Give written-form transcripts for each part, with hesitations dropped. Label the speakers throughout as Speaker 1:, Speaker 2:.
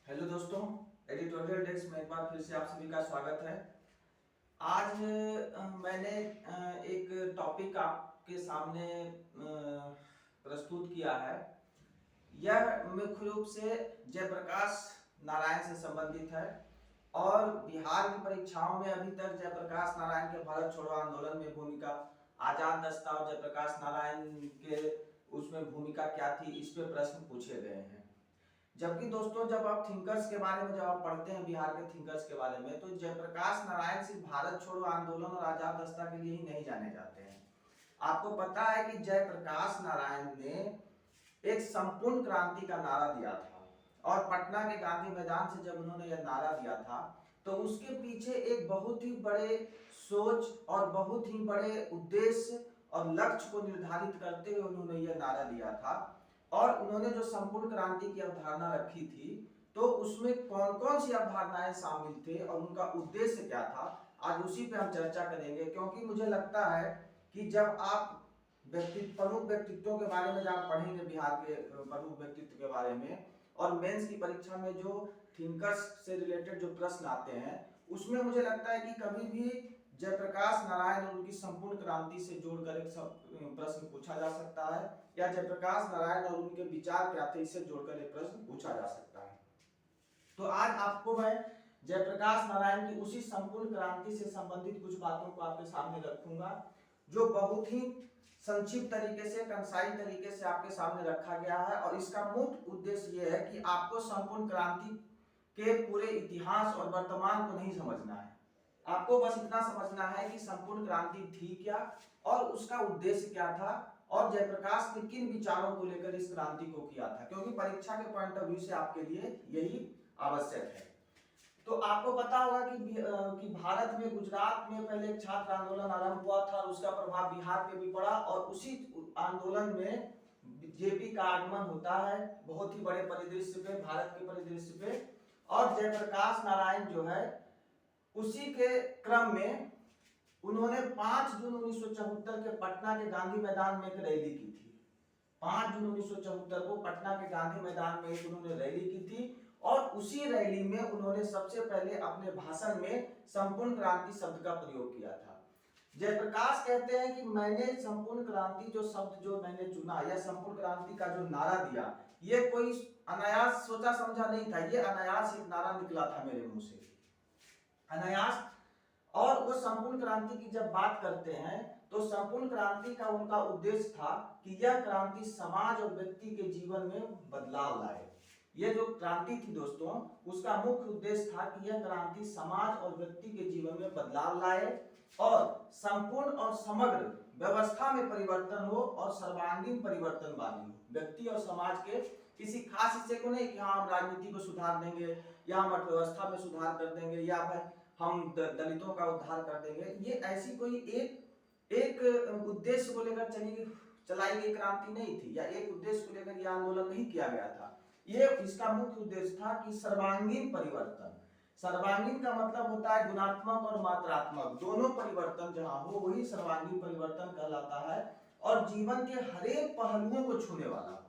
Speaker 1: Hello दोस्तों, editorial desk में एक बार फिर से आप सभी का स्वागत है। आज मैंने एक टॉपिक आपके सामने प्रस्तुत किया है। यह मुख्य रूप से जयप्रकाश नारायण से संबंधित है और बिहार की परीक्षाओं में अभी तक जयप्रकाश नारायण के भारत छोड़ो आंदोलन में भूमिका, आजाद दस्ता और जयप्रकाश नारायण के उसमें भूमिका क्या थी, इस पे प्रश्न पूछे गए हैं। जबकि दोस्तों, जब आप थिंकर्स के बारे में जब आप पढ़ते हैं बिहार के थिंकर्स के बारे में, तो जयप्रकाश नारायण सिर्फ भारत छोड़ो आंदोलन और आजाद दस्ता के लिए ही नहीं जाने जाते हैं। आपको पता है कि जयप्रकाश नारायण ने एक संपूर्ण क्रांति का नारा दिया था और पटना के गांधी मैदान से जब उन्होंने यह नारा दिया था तो उसके पीछे एक बहुत ही बड़े सोच और बहुत ही बड़े उद्देश्य और लक्ष्य को निर्धारित करते हुए उन्होंने यह नारा दिया था। और उन्होंने जो संपूर्ण क्रांति की अवधारणा रखी थी, तो उसमें कौन कौन सी अवधारणाएं शामिल थे और उनका उद्देश्य क्या था, आज उसी पे हम चर्चा करेंगे। क्योंकि मुझे लगता है कि जब आप प्रमुख व्यक्तित्वों के बारे में जब आप पढ़ेंगे, बिहार के प्रमुख व्यक्तित्व के बारे में, और मेंस की परीक्षा में जो थिंकर्स से रिलेटेड जो प्रश्न आते हैं, उसमें मुझे लगता है कि कभी भी जयप्रकाश नारायण और उनकी संपूर्ण क्रांति से जोड़कर एक प्रश्न पूछा जा सकता है, या जयप्रकाश नारायण और उनके विचार क्या थे इससे जोड़कर एक प्रश्न पूछा जा सकता है। तो आज आपको मैं जयप्रकाश नारायण की उसी संपूर्ण क्रांति से संबंधित कुछ बातों को आपके सामने रखूंगा, जो बहुत ही संक्षिप्त तरीके से, कंसाई तरीके से आपके सामने रखा गया है। और इसका मुख्य उद्देश्य यह है कि आपको संपूर्ण क्रांति के पूरे इतिहास और वर्तमान को नहीं समझना है, आपको बस इतना समझना है कि संपूर्ण क्रांति थी क्या और उसका उद्देश्य क्या था और जयप्रकाश ने किन विचारों को लेकर इस क्रांति को किया था, क्योंकि परीक्षा के पॉइंट ऑफ व्यू से आपके लिए यही आवश्यक है। तो आपको पता होगा कि भारत में, गुजरात में पहले एक छात्र आंदोलन आरंभ हुआ था और उसका प्रभाव बिहार पे भी पड़ा, और उसी आंदोलन में जेपी का आगमन होता है बहुत ही बड़े परिदृश्य पे, भारत के परिदृश्य पे। और जयप्रकाश नारायण जो है, उसी के क्रम में उन्होंने 5 जून 1974 के पटना के गांधी मैदान में एक रैली की थी। 5 जून 1974 को पटना के गांधी मैदान में एक उन्होंने रैली की थी, और उसी रैली में उन्होंने सबसे पहले अपने भाषण में संपूर्ण क्रांति शब्द का प्रयोग किया था। जयप्रकाश कहते हैं कि मैंने संपूर्ण क्रांति जो शब्द जो मैंने चुना, या संपूर्ण क्रांति का जो नारा दिया, ये कोई अनायास सोचा समझा नहीं था, ये अनायास एक नारा निकला था मेरे मुंह से, अनायास। और वो संपूर्ण क्रांति की जब बात करते हैं तो संपूर्ण क्रांति का उनका उद्देश्य था कि यह क्रांति समाज और व्यक्ति के जीवन में बदलाव लाए। यह जो क्रांति थी दोस्तों, उसका मुख्य उद्देश्य था कि यह क्रांति समाज और व्यक्ति के जीवन में बदलाव लाए और संपूर्ण और समग्र व्यवस्था में परिवर्तन हो और सर्वांगीण परिवर्तन वाली हो। व्यक्ति और समाज के किसी खास हिस्से को नहीं कि हाँ हम राजनीति को सुधार देंगे, या हम अर्थव्यवस्था में सुधार कर देंगे, या हम दलितों का उद्धार कर देंगे, ये ऐसी कोई एक उद्देश्य को लेकर चलाई गई क्रांति नहीं थी, या एक उद्देश्य को लेकर यह आंदोलन नहीं किया गया था। ये इसका मुख्य उद्देश्य था कि सर्वांगीण परिवर्तन। सर्वांगीण का मतलब होता है गुणात्मक और मात्रात्मक दोनों परिवर्तन जहां हो, वही सर्वांगीण परिवर्तन कहलाता है। और जीवन के हरेक पहलुओं को छूने वाला हो,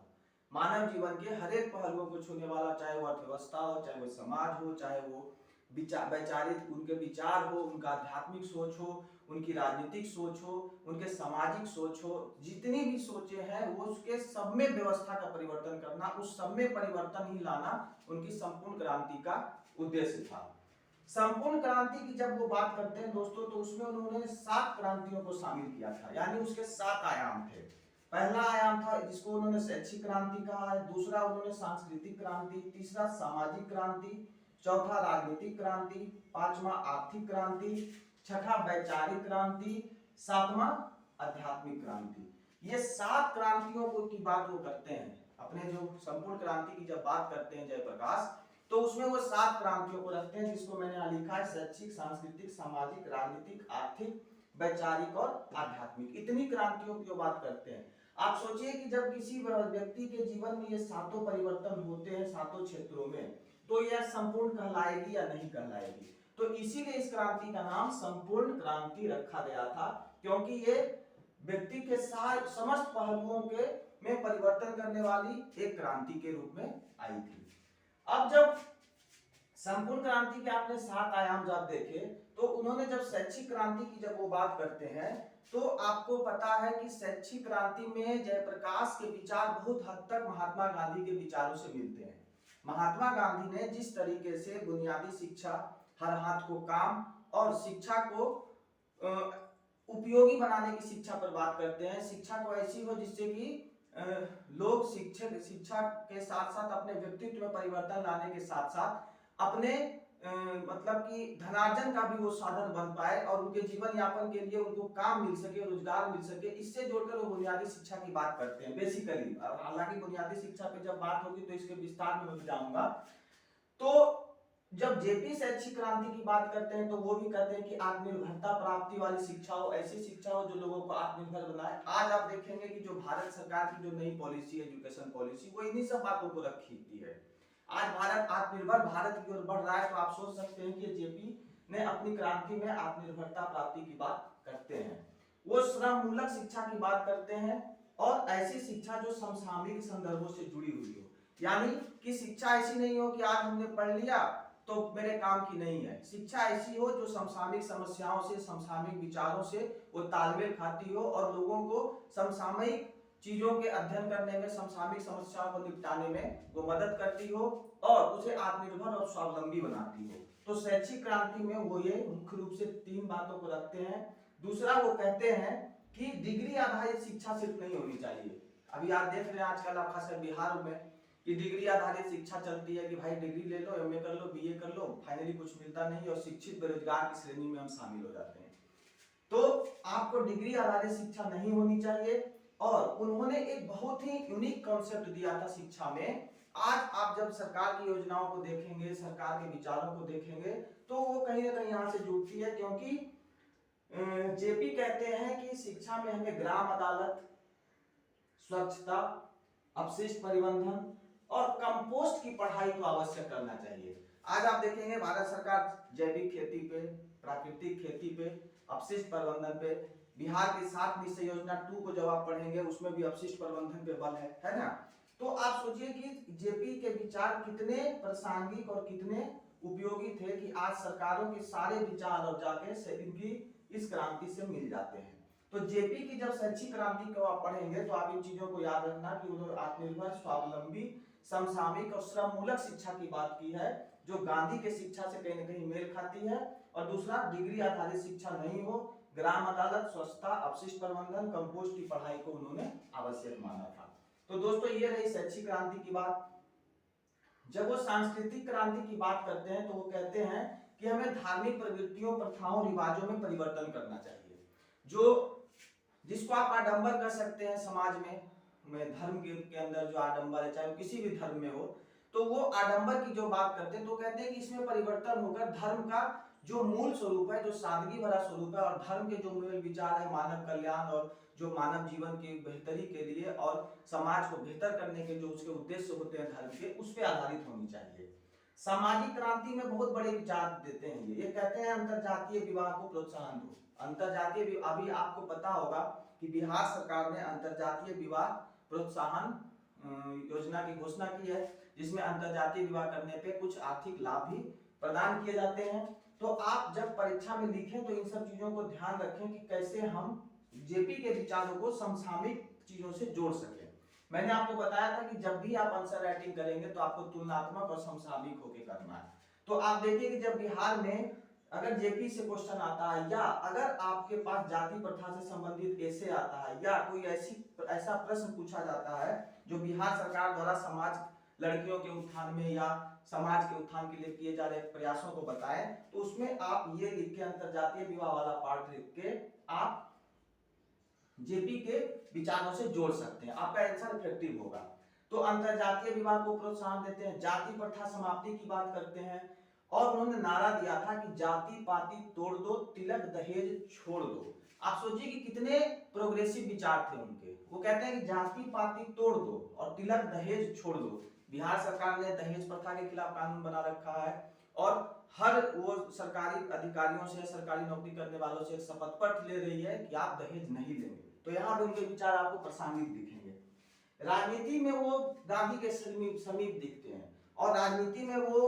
Speaker 1: मानव जीवन के हरेक पहलुओं को छूने वाला, चाहे वो अर्थव्यवस्था हो, चाहे वो समाज हो, चाहे वो वैचारिक उनके विचार हो, उनका आध्यात्मिक सोच हो, उनकी राजनीतिक सोच हो, उनके सामाजिक सोच हो, जितनी भी सोचे हैं वो उसके सब में व्यवस्था का परिवर्तन करना, उस सब में परिवर्तन ही लाना उनकी संपूर्ण क्रांति का उद्देश्य था। संपूर्ण क्रांति की जब वो बात करते हैं दोस्तों, तो उसमें उन्होंने 7 क्रांतियों को शामिल किया था, यानी उसके 7 आयाम थे। पहला आयाम था जिसको उन्होंने शैक्षिक क्रांति कहा है, दूसरा उन्होंने सांस्कृतिक क्रांति, तीसरा सामाजिक क्रांति, चौथा राजनीतिक क्रांति, पांचवा आर्थिक क्रांति, छठा वैचारिक क्रांति, सातवां आध्यात्मिक क्रांति। ये 7 क्रांतियों को की बात वो करते हैं अपने जो संपूर्ण क्रांति की जब बात करते हैं जयप्रकाश, तो उसमें वो 7 क्रांतियों को रखते हैं, जिसको मैंने यहाँ लिखा है शैक्षिक, सांस्कृतिक, सामाजिक, राजनीतिक, आर्थिक, वैचारिक और आध्यात्मिक। इतनी क्रांतियों की बात करते हैं। आप सोचिए कि जब किसी व्यक्ति के जीवन में ये 7 परिवर्तन होते हैं 7 क्षेत्रों में, तो यह संपूर्ण कहलाएगी या नहीं कहलाएगी। तो इसीलिए इस क्रांति का नाम संपूर्ण क्रांति रखा गया था, क्योंकि ये व्यक्ति के समस्त पहलुओं के में परिवर्तन करने वाली एक क्रांति के रूप में आई थी। अब जब संपूर्ण क्रांति के आपने 7 आयाम जब देखे तो उन्होंने जब शैक्षिक क्रांति की जब वो बात करते हैं तो आपको पता है कि शैक्षिक क्रांति में जयप्रकाश के विचार बहुत हद तक महात्मा गांधी के विचारों से मिलते हैं। महात्मा गांधी ने जिस तरीके से बुनियादी शिक्षा, हर हाथ को काम और शिक्षा को उपयोगी बनाने की शिक्षा पर बात करते हैं। शिक्षा को ऐसी हो जिससे कि लोग शिक्षा के साथ साथ अपने व्यक्तित्व में परिवर्तन लाने के साथ साथ अपने मतलब कि धनार्जन का भी वो साधन बन पाए और उनके जीवन यापन के लिए उनको काम मिल सके, रोजगार मिल सके। इससे जोड़कर वो बुनियादी शिक्षा की बात करते हैं बेसिकली। हालांकि बुनियादी शिक्षा पे जब बात होगी तो इसके विस्तार में मैं जाऊंगा। तो जब जेपी शैक्षिक क्रांति की बात करते हैं तो वो भी कहते हैं कि आत्मनिर्भरता प्राप्ति वाली शिक्षा हो, ऐसी शिक्षा हो जो लोगों को आत्मनिर्भर बनाए। आज आप देखेंगे कि जो भारत सरकार की जो नई पॉलिसी, एजुकेशन पॉलिसी, वो इन्हीं सब बातों को रखी है। आज भारत आत्मनिर्भर भारत की ओर बढ़ रहा है, तो आप सोच सकते हैं कि जेपी ने अपनी क्रांति में आत्मनिर्भरता प्राप्ति की बात करते हैं। वो श्रम मूलक शिक्षा की बात करते हैं और ऐसी शिक्षा जो समसामयिक संदर्भों से जुड़ी हुई हो, यानी कि शिक्षा ऐसी नहीं हो कि आज हमने पढ़ लिया तो मेरे काम की नहीं है। शिक्षा ऐसी हो जो समसामयिक समस्याओं से, समसामयिक विचारों से वो तालमेल खाती हो और लोगों को समसामयिक चीजों के अध्ययन करने में, समसामयिक समस्याओं को निपटाने में वो मदद करती हो और उसे आत्मनिर्भर और स्वावलंबी बनाती हो। तो शैक्षिक क्रांति में वो ये मुख्य रूप से 3 बातों को रखते हैं। दूसरा, वो कहते हैं कि डिग्री आधारित शिक्षा सिर्फ नहीं होनी चाहिए। अभी आप देख रहे हैं आजकल आप खासकर बिहार में कि डिग्री आधारित शिक्षा चलती है कि भाई डिग्री ले लो, एमए कर लो, बीए कर लो, फाइनली कुछ मिलता नहीं और शिक्षित बेरोजगार की श्रेणी में हम शामिल हो जाते हैं। तो आपको डिग्री आधारित शिक्षा नहीं होनी चाहिए। और उन्होंने एक बहुत ही यूनिक कॉन्सेप्ट दिया था शिक्षा में। आज आप जब सरकार की योजनाओं को देखेंगे, सरकार के विचारों को देखेंगे तो वो कहीं ना कहीं यहाँ से जुड़ती है, क्योंकि जेपी कहते हैं कि शिक्षा में हमें ग्राम अदालत, स्वच्छता, अपशिष्ट प्रबंधन और कंपोस्ट की पढ़ाई को आवश्यक करना चाहिए। आज आप देखेंगे भारत सरकार जैविक खेती पे, प्राकृतिक खेती पे, अपशिष्ट प्रबंधन पे, बिहार की 7 निश्चय योजना 2 को जब आप पढ़ेंगे उसमें भी अपशिष्ट प्रबंधन पे बल है ना। तो आप सोचिए कि जेपी के विचार कितने प्रासंगिक और कितने उपयोगी थे कि आज सरकारों के सारे विचार और जाके इनकी इस क्रांति से मिल जाते हैं। तो जेपी की जब शैक्षिक क्रांति को आप पढ़ेंगे तो आप इन चीजों को याद रखना कि उन्होंने आत्मनिर्भर, स्वावलंबी, समसामयिक और श्रम मूलक शिक्षा की बात की है जो गांधी के शिक्षा से कहीं न कहीं मेल खाती है। और दूसरा, डिग्री आधारित शिक्षा नहीं हो, ग्राम अदालत, स्वच्छता, अपशिष्ट प्रबंधन, कंपोस्ट की पढ़ाई को उन्होंने आवश्यक माना था। तो दोस्तों ये रही शैक्षिक क्रांति की बात। जब वो सांस्कृतिक क्रांति की बात करते हैं तो वो कहते हैं कि हमें धार्मिक प्रवृत्तियों, प्रथाओं, रिवाजों में परिवर्तन करना चाहिए। जो जिसको आप आडंबर कर सकते हैं समाज में धर्म के अंदर जो आडंबर है, चाहे किसी भी धर्म में हो, तो वो आडंबर की जो बात करते हैं तो कहते हैं कि इसमें परिवर्तन होकर धर्म का जो मूल स्वरूप है, जो सादगी भरा स्वरूप है और धर्म के जो मूल विचार है, मानव कल्याण और जो मानव जीवन की बेहतरी के लिए और समाज को बेहतर करने के जो उसके उद्देश्य होते हैं धर्म के, उस पर आधारित होनी चाहिए। सामाजिक क्रांति में बहुत बड़े विचार देते हैं ये कहते हैं अंतरजातीय विवाह को प्रोत्साहन दो। अंतरजातीय, अभी आपको पता होगा कि बिहार सरकार ने अंतरजातीय विवाह प्रोत्साहन योजना की घोषणा की है, जिसमें अंतरजातीय विवाह करने पे कुछ आर्थिक लाभ भी प्रदान किए जाते हैं। तो आप जब परीक्षा में लिखें तो इन सब चीजों को ध्यान रखें कि कैसे हम जेपी के विचारों को समसामयिक चीजों से जोड़ सकें। मैंने आपको बताया था कि जब भी आप आंसर राइटिंग करेंगे तो आपको तुलनात्मक और समसामयिक होकर करना है। तो आप देखिए कि जब बिहार में अगर जेपी से क्वेश्चन आता है या अगर आपके पास जाति प्रथा से संबंधित ऐसे आता है या कोई ऐसा प्रश्न पूछा जाता है जो बिहार सरकार द्वारा समाज, लड़कियों के उत्थान में या समाज के उत्थान के लिए किए जा रहे प्रयासों को बताएं, तो उसमें आप ये लिख के अंतरजातीय विवाह वाला पार्ट लिख के आप जेपी के विचारों से जोड़ सकते हैं, आपका आंसर इफेक्टिव होगा। तो अंतरजातीय विवाह को प्रोत्साहन देते हैं, जाति प्रथा समाप्ति की बात करते हैं और उन्होंने नारा दिया था कि जाति पाति तोड़ दो, तिलक दहेज छोड़ दो। आप सोचिए कि कितने प्रोग्रेसिव विचार थे उनके। वो कहते हैं कि जाति पाति तोड़ दो और तिलक दहेज छोड़ दो। बिहार सरकार ने दहेज प्रथा के खिलाफ कानून बना रखा है और हर वो सरकारी अधिकारियों से, सरकारी नौकरी करने वालों से शपथ पत्र ले रही है कि आप दहेज नहीं लेंगे। तो यहाँ पे उनके विचार आपको प्रासंगिक दिखेंगे। राजनीति में वो गांधी के समीप दिखते हैं और राजनीति में वो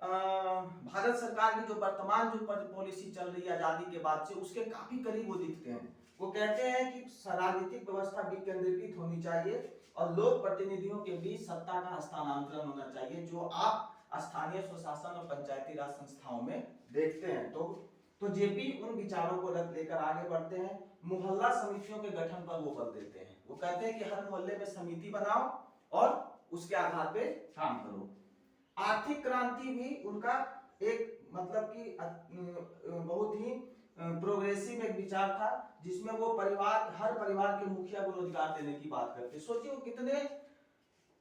Speaker 1: भारत सरकार की जो वर्तमान जो पॉलिसी चल रही है आजादी के बाद से, उसके काफी करीब वो दिखते हैं। वो कहते हैं कि राजनीतिक व्यवस्था विकेंद्रीकृत होनी चाहिए और लोक प्रतिनिधियों के बीच सत्ता का हस्तांतरण होना चाहिए, जो आप स्थानीय स्वशासन और पंचायती राज संस्थाओं में देखते हैं। तो जेपी उन विचारों को लेकर आगे बढ़ते हैं। मोहल्ला समितियों के गठन पर वो बल देते हैं। वो कहते हैं कि हर मोहल्ले में समिति बनाओ और उसके आधार पे काम करो। आर्थिक क्रांति भी उनका एक मतलब कि बहुत ही प्रोग्रेसिव एक विचार था, जिसमें वो हर परिवार के मुखिया को रोजगार देने की बात करते। सोचिए वो कितने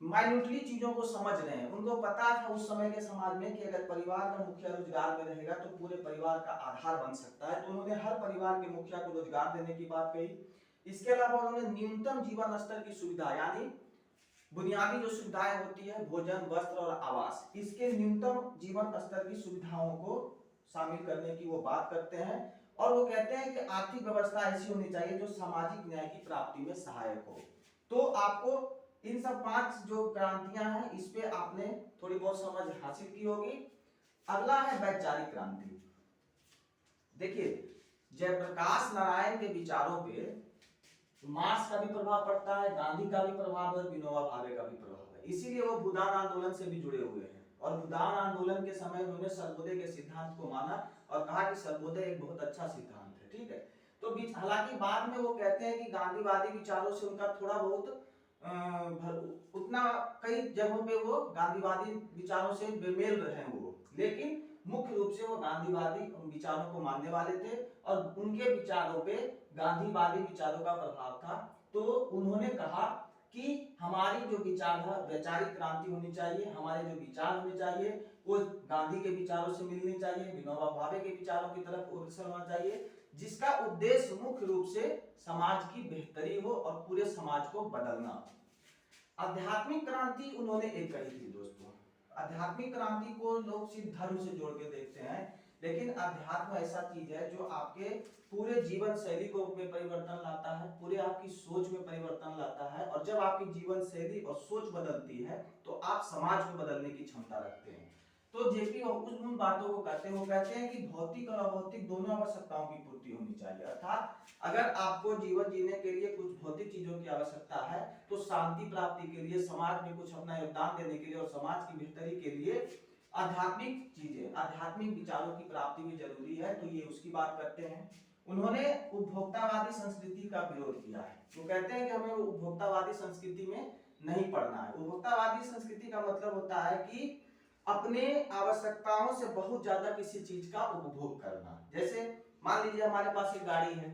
Speaker 1: माइन्यूटली चीजों को समझ रहे हैं। उनको पता था उस समय के समाज में कि अगर परिवार का मुखिया रोजगार में रहेगा तो पूरे परिवार का आधार बन सकता है। तो उन्होंने हर परिवार के मुखिया को रोजगार देने की बात कही। इसके अलावा उन्होंने न्यूनतम जीवन स्तर की सुविधा, यानी बुनियादी जो सुविधाएं होती है, भोजन, वस्त्र और आवास, इसके न्यूनतम जीवन स्तर की सुविधाओं को शामिल करने की वो बात करते हैं। और वो कहते हैं कि आर्थिक व्यवस्था ऐसी होनी चाहिए जो सामाजिक न्याय की प्राप्ति में सहायक हो। तो आपको इन सब 5 जो क्रांतियां हैं, इस पे आपने थोड़ी बहुत समझ हासिल की होगी। अगला है वैचारिक क्रांति। देखिए, जयप्रकाश नारायण के विचारों पे मार्क्स का भी प्रभाव पड़ता है, गांधी का भी प्रभाव है, विनोबा भावे का भी प्रभाव है। इसीलिए वो भूदान आंदोलन से भी जुड़े हुए हैं। और भूदान आंदोलन के समय उन्होंने सर्वोदय के सिद्धांत को माना और कहा कि सर्वोदय एक बहुत अच्छा सिद्धांत है। ठीक है, तो हालांकि बाद में वो कहते हैं कि गांधीवादी विचारों से उनका थोड़ा बहुत उतना कई जगहों पे वो गांधीवादी विचारों से बेमेल रहे वो, लेकिन मुख्य रूप से वो गांधीवादी विचारों को मानने वाले थे और उनके विचारों पे गांधीवादी विचारों का प्रभाव था। तो उन्होंने कहा कि हमारी जो विचार है, वैचारिक क्रांति होनी चाहिए, हमारे जो विचार होने चाहिए वो गांधी के विचारों से मिलनी चाहिए, विनोबा भावे के विचारों की तरफ अग्रसर होना चाहिए, जिसका उद्देश्य मुख्य रूप से समाज की बेहतरी हो और पूरे समाज को बदलना। आध्यात्मिक क्रांति उन्होंने एक कही थी दोस्तों। आध्यात्मिक क्रांति को लोग सिर्फ धर्म से जोड़ के देखते हैं, लेकिन अध्यात्म ऐसा चीज है जो आपके पूरे जीवन शैली को में परिवर्तन लाता है, पूरे आपकी सोच में परिवर्तन लाता है। और जब आपकी जीवन शैली और सोच बदलती है तो आप समाज को बदलने की क्षमता रखते हैं। तो जेपी उन बातों को कहते हैं, वो कहते हैं कि भौतिक और अभौतिक दोनों आवश्यकताओं की पूर्ति होनी चाहिए। अर्थात अगर आपको जीवन जीने के लिए कुछ भौतिक चीजों की आवश्यकता है तो शांति प्राप्ति के लिए, समाज में कुछ अपना योगदान देने के लिए और समाज की बेहतरी के लिए आध्यात्मिक चीजें, आध्यात्मिक विचारों की प्राप्ति भी जरूरी है। तो ये उसकी बात करते हैं। उन्होंने उपभोक्तावादी संस्कृति का विरोध किया है। वो कहते हैं कि हमें उपभोक्तावादी संस्कृति में नहीं पड़ना है। उपभोक्तावादी संस्कृति का मतलब होता है कि अपने आवश्यकताओं से बहुत ज्यादा किसी चीज का उपभोग करना। जैसे मान लीजिए हमारे पास एक गाड़ी है,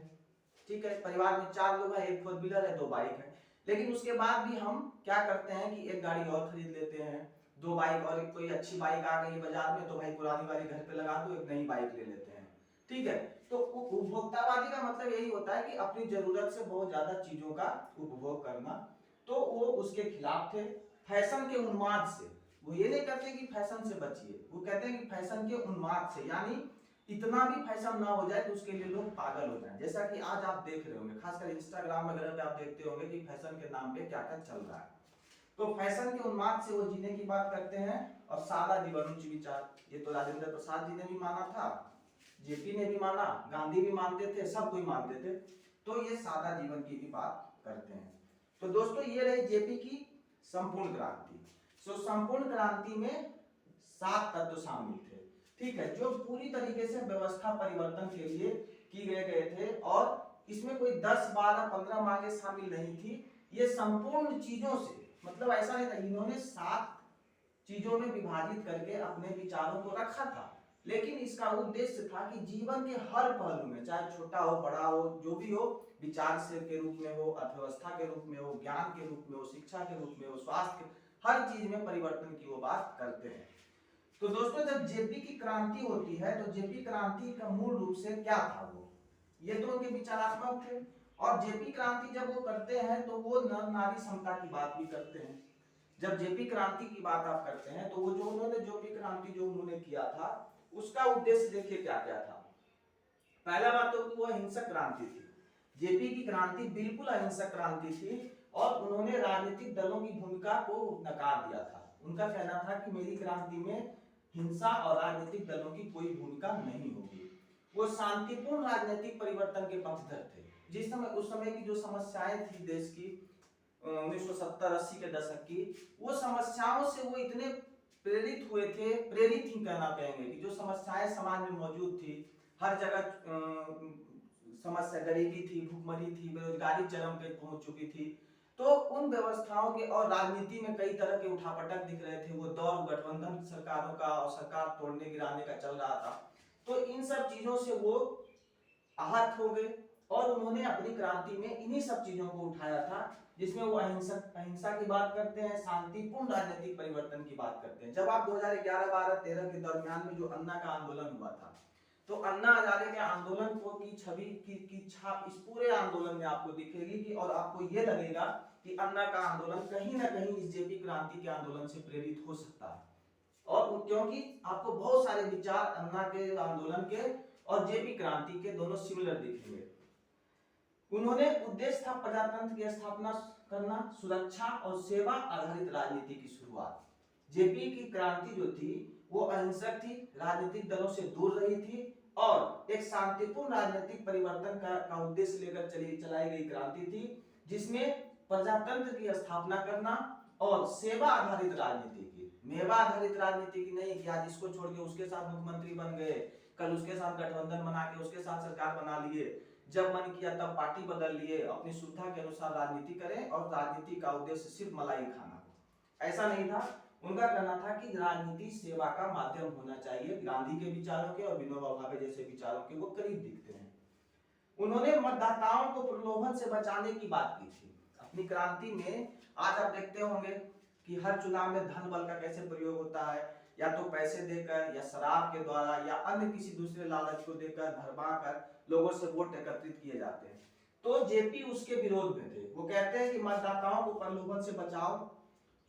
Speaker 1: ठीक है, परिवार में 4 लोग हैं, एक 4 व्हीलर है, 2 बाइक है, लेकिन उसके बाद भी हम क्या करते हैं कि एक गाड़ी और खरीद लेते हैं, 2 बाइक, और कोई अच्छी बाइक आ गई बाजार में तो भाई पुरानी वाली घर पे लगा दो, एक नई बाइक ले लेते हैं। ठीक है, तो उपभोक्तावादी का मतलब यही होता है कि अपनी जरूरत से बहुत ज्यादा चीजों का उपभोग करना। तो वो उसके खिलाफ थे। फैशन के उन्माद से, वो ये नहीं कहते कि फैशन से बचिए, वो कहते हैं कि फैशन के उन्माद से, यानी इतना भी फैशन ना हो जाए कि उसके लिए लोग पागल हो जाएं। जैसा कि आज आप देख रहे होंगे, खासकर इंस्टाग्राम वगैरह पे आप देखते होंगे कि फैशन के नाम पे क्या क्या चल रहा है। तो फैशन के उन्माद से वो जीने की बात करते हैं। और सादा जीवन उच्च विचार, ये तो राजेंद्र प्रसाद जी ने भी माना था, जेपी ने भी माना, गांधी भी मानते थे, सब कोई मानते थे। तो ये सादा जीवन की भी बात करते हैं। तो दोस्तों ये रही जेपी की संपूर्ण क्रांति। सो संपूर्ण क्रांति में 7 तत्व शामिल थे, ठीक है, जो पूरी तरीके से व्यवस्था परिवर्तन के लिए की गए थे। और इसमें कोई 10, 12, 15 मांगे शामिल नहीं थी। ये संपूर्ण चीजों से, मतलब ऐसा नहीं था, इन्होंने 7 चीजों में विभाजित करके अपने विचारों को रखा था। लेकिन इसका उद्देश्य था कि जीवन के हर पहलू में, चाहे छोटा हो बड़ा हो, जो भी हो, विचार से के रूप में हो, अर्थव्यवस्था के रूप में हो, ज्ञान के रूप में हो, शिक्षा के रूप में हो, स्वास्थ्य, हर चीज में परिवर्तन की वो बात करते हैं। तो दोस्तों जब जेपी की क्रांति होती है तो जेपी क्रांति का मूल रूप से क्या था, वो ये तो उनके विचारात्मक थे। और जेपी क्रांति जब वो करते हैं तो वो नर नारी समता की बात भी करते हैं। जब जेपी क्रांति की बात आप करते हैं तो वो जो उन्होंने जेपी क्रांति जो उन्होंने किया था उसका उद्देश्य देखिए क्या क्या था। पहला बात तो वो अहिंसक क्रांति थी। जेपी की क्रांति बिल्कुल अहिंसक क्रांति थी और उन्होंने राजनीतिक दलों की भूमिका को नकार दिया था। उनका कहना था कि मेरी क्रांति में हिंसा और राजनीतिक दलों की कोई भूमिका नहीं होगी। वो शांतिपूर्ण राजनीतिक परिवर्तन के पक्षधर थे। जिस समय उस समय की जो समस्याएं थी देश की 1970-80 के दशक की, वो समस्याओं से वो इतने प्रेरित हुए थे, प्रेरित ही कहना कहेंगे कि जो समस्याएं समाज में मौजूद थी, हर जगह समस्या, गरीबी थी, भुखमरी थी, बेरोजगारी चरम पे पहुंच चुकी थी, तो उन व्यवस्थाओं के और राजनीति में कई तरह के उठापटक दिख रहे थे। वो दौर गठबंधन सरकारों का और सरकार तोड़ने गिराने का चल रहा था। तो इन सब चीजों से वो आहत हो गए और उन्होंने अपनी क्रांति में इन्हीं सब चीजों को उठाया था, जिसमें वो अहिंसा की बात करते हैं, शांतिपूर्ण राजनीतिक परिवर्तन की बात करते हैं। जब आप 2011-12-13 के दरमियान में जो अन्ना का आंदोलन हुआ था, तो अन्ना हजारे के आंदोलन को की छवि की छाप इस पूरे आंदोलन में आपको दिखेगी कि, और आपको ये लगेगा कि अन्ना का आंदोलन कहीं ना कहीं इस जेपी क्रांति के आंदोलन से प्रेरित हो सकता है। और क्योंकि आपको बहुत सारे विचार अन्ना के आंदोलन के और जेपी क्रांति के दोनों सिमिलर दिखेंगे। उन्होंने उद्देश्य था प्रजातंत्र की स्थापना करना, सुरक्षा और सेवा आधारित राजनीति की शुरुआत। जेपी की क्रांति जो थी वो अहिंसक थी, राजनीतिक दलों से दूर रही थी और एक शांतिपूर्ण राजनीतिक परिवर्तन का उद्देश्य लेकर चलाई गई क्रांति थी, जिसमें प्रजातंत्र की स्थापना करना और सेवा आधारित राजनीति की, मेवा आधारित राजनीति की नहीं कि आज इसको छोड़ के उसके साथ मुख्यमंत्री बन गए, कल उसके साथ गठबंधन बना के उसके साथ सरकार बना लिए, जब मन किया तब पार्टी बदल लिए, अपनी सुविधा के अनुसार राजनीति करें और राजनीति का उद्देश्य सिर्फ मलाई खाना हो। ऐसा नहीं था। उनका कहना था कि राजनीति सेवा का माध्यम होना चाहिए। गांधी के विचारों के और विनोबा भावे जैसे विचारों के वो करीब दिखते हैं। उन्होंने मतदाताओं को प्रलोभन से बचाने की बात की थी अपनी क्रांति में। आज आप देखते होंगे कि हर चुनाव में धन बल का कैसे प्रयोग होता है, या तो पैसे देकर या शराब के द्वारा या अन्य किसी दूसरे लालच को देकर भरमा कर लोगों से वोट एकत्रित किए जाते हैं। तो जेपी उसके विरोध में थे। वो कहते हैं कि मतदाताओं को प्रलोभन से बचाओ,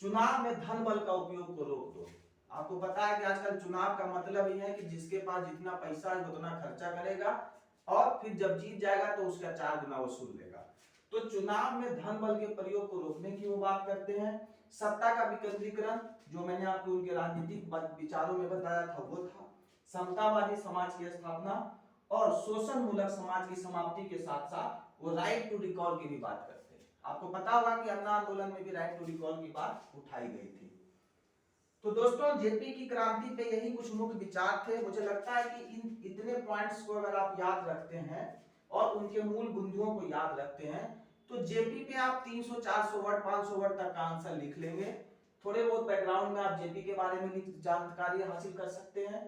Speaker 1: चुनाव में धन बल का उपयोग को रोक दो। आपको पता है कि आजकल चुनाव का मतलब ही है कि जिसके पास जितना पैसा है उतना खर्चा करेगा और फिर जब जीत जाएगा तो उसका 4 गुना वसूल लेगा। तो चुनाव में धन बल के प्रयोग को रोकने की वो बात करते हैं। सत्ता का विकेंद्रीकरण, जो मैंने आपको उनके राजनीतिक विचारों में बताया था वो था। समतावादी समाज की स्थापना और शोषण मूलक समाज की समाप्ति के साथ साथ वो राइट टू रिकॉल की भी बात करते हैं। आपको पता होगा कि अन्ना आंदोलन में भी राइट टू रिकॉल की बात उठाई गई थी। तो दोस्तों, जेपी की क्रांति पे यही कुछ मुख्य विचार थे। मुझे लगता है कि इन इतने पॉइंट्स को अगर आप याद रखते हैं और उनके मूल बिंदुओं को याद रखते हैं तो जेपी पे आप 300-400 वर्ड 500 वर्ड तक का आंसर लिख लेंगे। थोड़े बहुत बैकग्राउंड में आप जेपी के बारे में जानकारी हासिल कर सकते हैं।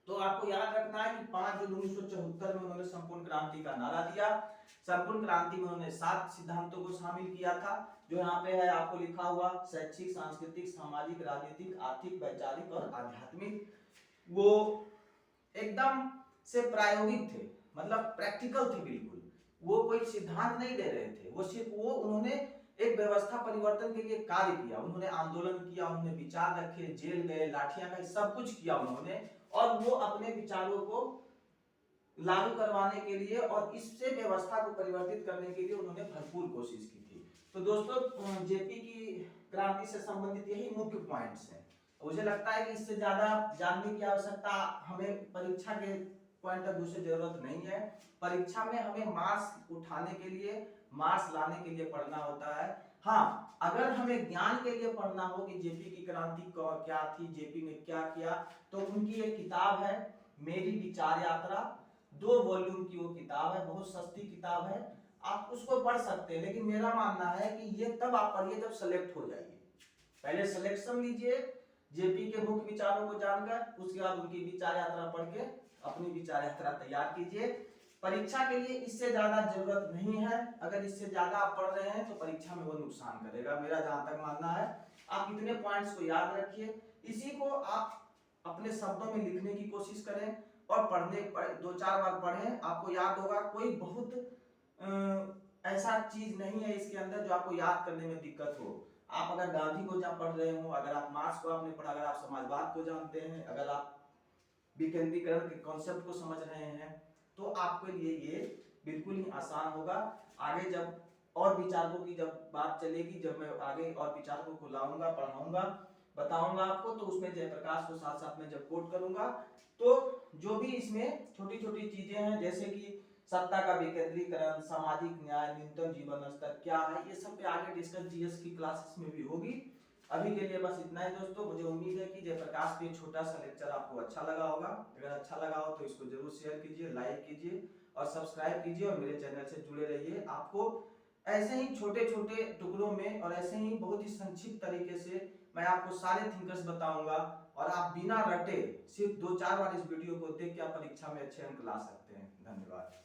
Speaker 1: तो आपको याद रखना है कि 5 जून 1974 में उन्होंने संपूर्ण क्रांति का नारा दिया। संपूर्ण क्रांति में उन्होंने 7 सिद्धांतों को शामिल किया था, जो यहाँ पे है आपको लिखा हुआ, शैक्षिक, सांस्कृतिक, सामाजिक, राजनीतिक, आर्थिक, वैचारिक और आध्यात्मिक। वो एकदम से प्रायोगिक थे, मतलब प्रैक्टिकल थे बिल्कुल। वो कोई सिद्धांत नहीं दे रहे थे, वो सिर्फ उन्होंने एक व्यवस्था परिवर्तन के लिए कार्य किया। उन्होंने आंदोलन किया, उन्होंने विचार रखे, जेल गए, लाठियां खाई, सब कुछ किया उन्होंने, और वो अपने विचारों को लागू करवाने के लिए और इससे व्यवस्था को परिवर्तित करने के लिए उन्होंने भरपूर कोशिश की थी। तो दोस्तों, जेपी की क्रांति से संबंधित यही मुख्य पॉइंट्स हैं। मुझे लगता है कि इससे ज्यादा जानने की आवश्यकता हमें परीक्षा के पॉइंट ऑफ व्यू से जरूरत नहीं है। परीक्षा में हमें मार्क्स उठाने के लिए, मार्क्स लाने के लिए पढ़ना होता है। हाँ, अगर हमें ज्ञान के लिए पढ़ना हो कि जेपी की क्रांति क्या थी, जेपी ने क्या किया, तो उनकी एक किताब है मेरी विचार यात्रा, 2 वॉल्यूम की वो किताब है, बहुत सस्ती किताब है, आप उसको पढ़ सकते हैं। लेकिन मेरा मानना है कि ये तब आप पढ़िए जब सेलेक्ट हो जाइए। पहले सिलेक्शन लीजिए जेपी के मुख्य विचारों को जानकर, उसके बाद उनकी विचार यात्रा पढ़ के अपनी विचार यात्रा तैयार कीजिए। परीक्षा के लिए इससे ज्यादा जरूरत नहीं है। अगर इससे ज्यादा आप पढ़ रहे हैं तो परीक्षा में वो नुकसान करेगा, मेरा जहां तक मानना है। आप इतने पॉइंट्स को याद रखिए, इसी को आप अपने शब्दों में लिखने की कोशिश करें और 2-4 बार पढ़ें, आपको याद होगा। कोई बहुत ऐसा चीज नहीं है इसके अंदर जो आपको याद करने में दिक्कत हो। आप अगर गांधी को जब पढ़ रहे हो, अगर आप मार्क्स को आपने पढ़ा, अगर आप समाजवाद को जानते हैं, अगर आप विकेंद्रीकरण के कॉन्सेप्ट को समझ रहे हैं, तो आपके लिए ये बिल्कुल ही आसान होगा। आगे जब और विचारकों की जब बात चलेगी, जब मैं आगे और विचारकों को लाऊंगा, पढ़ाऊंगा, बताऊंगा आपको, तो उसमें जयप्रकाश को साथ साथ में जब कोट करूंगा तो जो भी इसमें छोटी छोटी चीजें हैं, जैसे कि सत्ता का विकेंद्रीकरण, सामाजिक न्याय, न्यूनतम जीवन स्तर क्या है, ये सब पे आगे डिस्कस जीएस की क्लासेस में भी होगी। अभी के लिए बस इतना ही दोस्तों। मुझे उम्मीद है कि जयप्रकाश पे छोटा सा लेक्चर आपको अच्छा लगा होगा। अगर अच्छा लगा हो तो इसको जरूर शेयर कीजिए, लाइक कीजिए और सब्सक्राइब कीजिए और मेरे चैनल से जुड़े रहिए। आपको ऐसे ही छोटे छोटे टुकड़ों में और ऐसे ही बहुत ही संक्षिप्त तरीके से मैं आपको सारे थिंकर्स बताऊंगा और आप बिना रटे सिर्फ 2-4 बार इस वीडियो को देख के आप परीक्षा में अच्छे अंक ला सकते हैं। धन्यवाद।